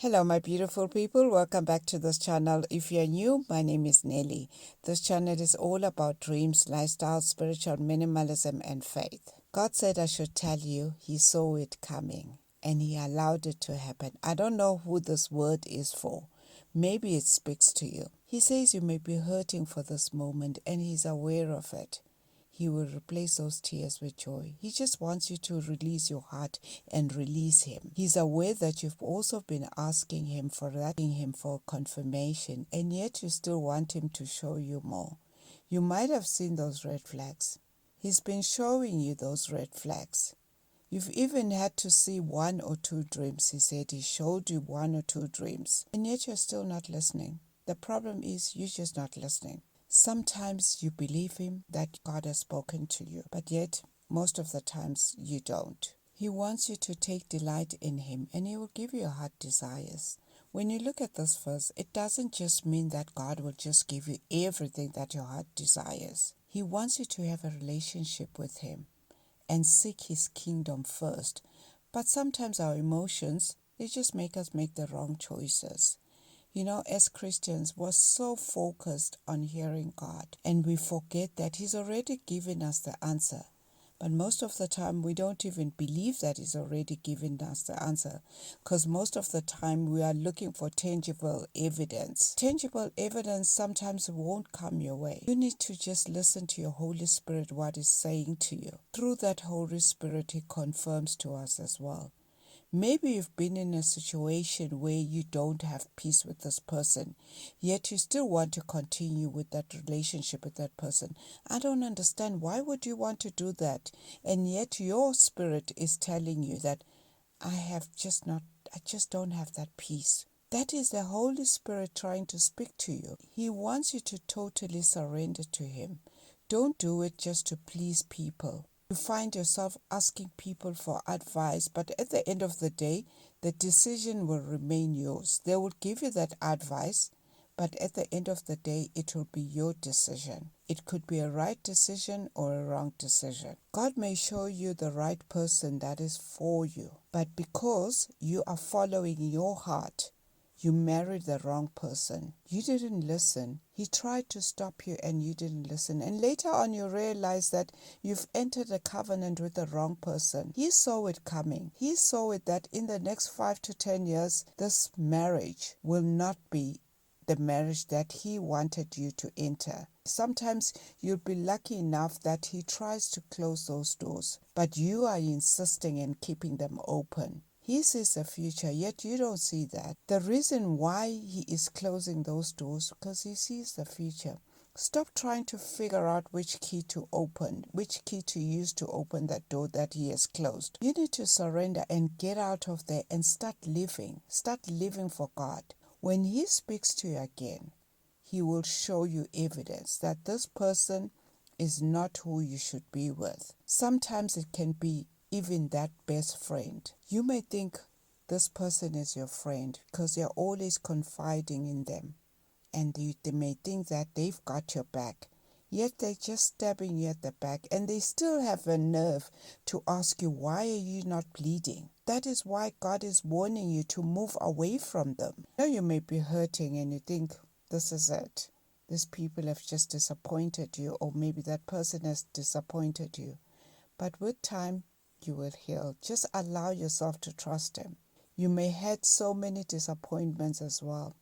Hello, my beautiful people. Welcome back to this channel. If you're new, my name is Nelly. This channel is all about dreams, lifestyle, spiritual minimalism, and faith. God said I should tell you He saw it coming and He allowed it to happen. I don't know who this word is for. Maybe it speaks to you. He says you may be hurting for this moment and He's aware of it. He will replace those tears with joy. He just wants you to release your heart and release Him. He's aware that you've also been asking Him for confirmation, and yet you still want Him to show you more. You might have seen those red flags. He's been showing you those red flags. You've even had to see one or two dreams. He said He showed you one or two dreams, and yet you're still not listening. The problem is you're just not listening. Sometimes you believe Him that God has spoken to you, but yet most of the times you don't. He wants you to take delight in Him, and He will give you your heart desires. When you look at this verse, it doesn't just mean that God will just give you everything that your heart desires. He wants you to have a relationship with Him and seek His kingdom first. But sometimes our emotions, they just make us make the wrong choices. You know, as Christians, we're so focused on hearing God, and we forget that He's already given us the answer. But most of the time, we don't even believe that He's already given us the answer, because most of the time we are looking for tangible evidence. Tangible evidence sometimes won't come your way. You need to just listen to your Holy Spirit, what He's saying to you. Through that Holy Spirit, He confirms to us as well. Maybe you've been in a situation where you don't have peace with this person, yet you still want to continue with that relationship with that person. I don't understand. Why would you want to do that? And yet your spirit is telling you that I just don't have that peace. That is the Holy Spirit trying to speak to you. He wants you to totally surrender to Him. Don't do it just to please people. You find yourself asking people for advice, but at the end of the day, the decision will remain yours. They will give you that advice, but at the end of the day, it will be your decision. It could be a right decision or a wrong decision. God may show you the right person that is for you, but because you are following your heart, you married the wrong person. You didn't listen. He tried to stop you and you didn't listen. And later on you realize that you've entered a covenant with the wrong person. He saw it coming. He saw it that in the next 5 to 10 years, this marriage will not be the marriage that He wanted you to enter. Sometimes you'll be lucky enough that He tries to close those doors, but you are insisting and keeping them open. He sees the future, yet you don't see that. The reason why He is closing those doors, because He sees the future. Stop trying to figure out which key to open, which key to use to open that door that He has closed. You need to surrender and get out of there and start living. Start living for God. When He speaks to you again, He will show you evidence that this person is not who you should be with. Sometimes it can be even that best friend. You may think this person is your friend because you're always confiding in them, and they may think that they've got your back, yet they're just stabbing you at the back, and they still have a nerve to ask you, why are you not bleeding? That is why God is warning you to move away from them. Now you may be hurting and you think, this is it. These people have just disappointed you, or maybe that person has disappointed you. But with time, you will heal. Just allow yourself to trust Him. You may had so many disappointments as well,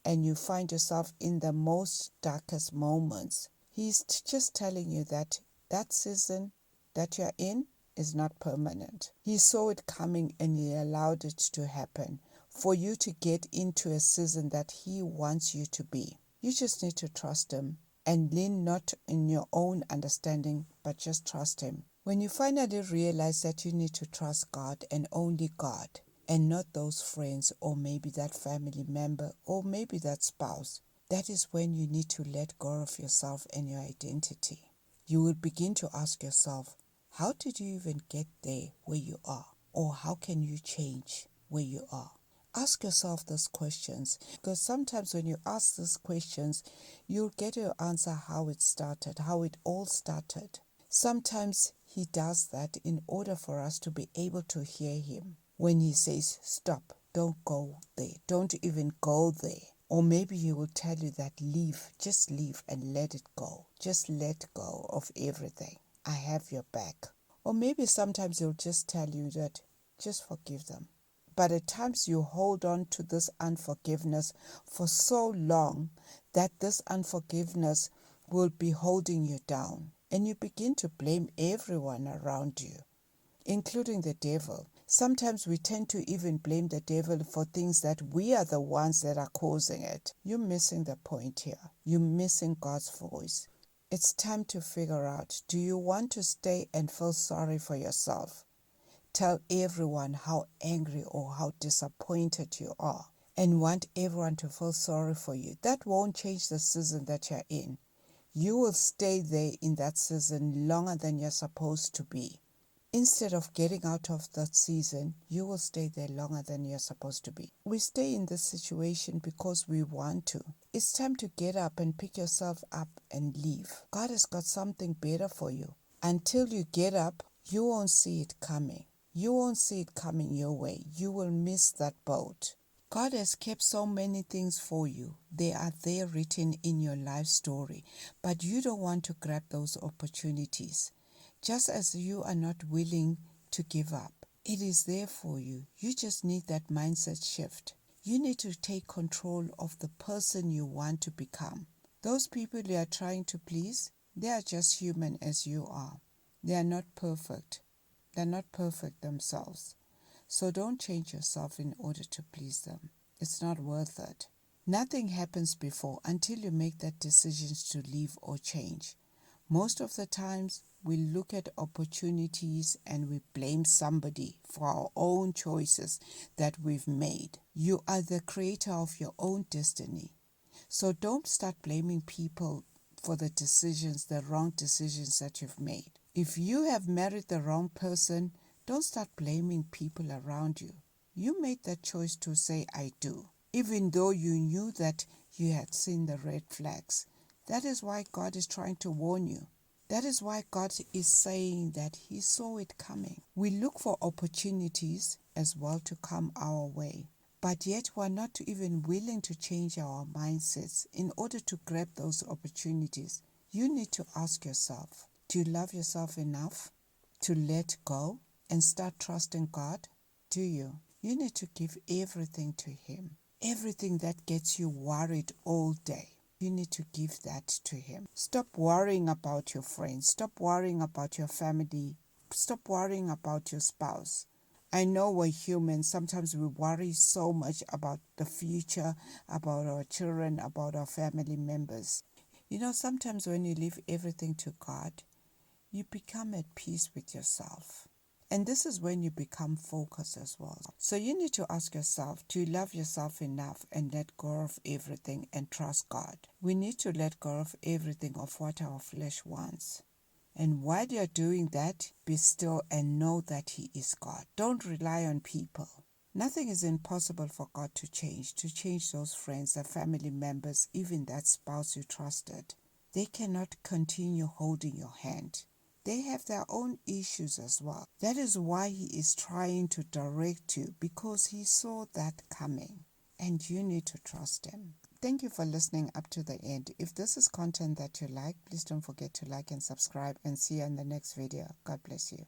and you find yourself in the most darkest moments. He's just telling you that that season that you're in is not permanent. He saw it coming and He allowed it to happen for you to get into a season that He wants you to be. You just need to trust Him and lean not in your own understanding, but just trust Him. When you finally realize that you need to trust God and only God, and not those friends or maybe that family member or maybe that spouse, that is when you need to let go of yourself and your identity. You will begin to ask yourself, how did you even get there where you are? Or how can you change where you are? Ask yourself those questions, because sometimes when you ask these questions, you'll get your answer how it started, how it all started. Sometimes He does that in order for us to be able to hear Him when He says, stop, don't go there. Don't even go there. Or maybe he will tell you that leave, just leave and let it go. Just let go of everything. I have your back. Or maybe sometimes he'll just tell you that just forgive them. But at times you hold on to this unforgiveness for so long that this unforgiveness will be holding you down. And you begin to blame everyone around you, including the devil. Sometimes we tend to even blame the devil for things that we are the ones that are causing it. You're missing the point here. You're missing God's voice. It's time to figure out, do you want to stay and feel sorry for yourself? Tell everyone how angry or how disappointed you are and want everyone to feel sorry for you. That won't change the season that you're in. You will stay there in that season longer than you're supposed to be. Instead of getting out of that season, you will stay there longer than you're supposed to be. We stay in this situation because we want to. It's time to get up and pick yourself up and leave. God has got something better for you. Until you get up, you won't see it coming. You won't see it coming your way. You will miss that boat. God has kept so many things for you. They are there written in your life story, but you don't want to grab those opportunities. Just as you are not willing to give up, it is there for you. You just need that mindset shift. You need to take control of the person you want to become. Those people you are trying to please, they are just human as you are. They are not perfect. They're not perfect themselves. So don't change yourself in order to please them. It's not worth it. Nothing happens before until you make that decision to leave or change. Most of the times, we look at opportunities and we blame somebody for our own choices that we've made. You are the creator of your own destiny. So don't start blaming people for the decisions, the wrong decisions that you've made. If you have married the wrong person, don't start blaming people around you. You made that choice to say, I do, even though you knew that you had seen the red flags. That is why God is trying to warn you. That is why God is saying that He saw it coming. We look for opportunities as well to come our way, but yet we're not even willing to change our mindsets in order to grab those opportunities. You need to ask yourself, do you love yourself enough to let go and start trusting God? Do you? You need to give everything to Him. Everything that gets you worried all day, you need to give that to Him. Stop worrying about your friends. Stop worrying about your family. Stop worrying about your spouse. I know we're human. Sometimes we worry so much about the future, about our children, about our family members. You know, sometimes when you leave everything to God, you become at peace with yourself. And this is when you become focused as well. So you need to ask yourself, do you love yourself enough and let go of everything and trust God? We need to let go of everything of what our flesh wants. And while you're doing that, be still and know that He is God. Don't rely on people. Nothing is impossible for God to change those friends, the family members, even that spouse you trusted. They cannot continue holding your hand. They have their own issues as well. That is why He is trying to direct you, because He saw that coming and you need to trust Him. Thank you for listening up to the end. If this is content that you like, please don't forget to like and subscribe, and see you in the next video. God bless you.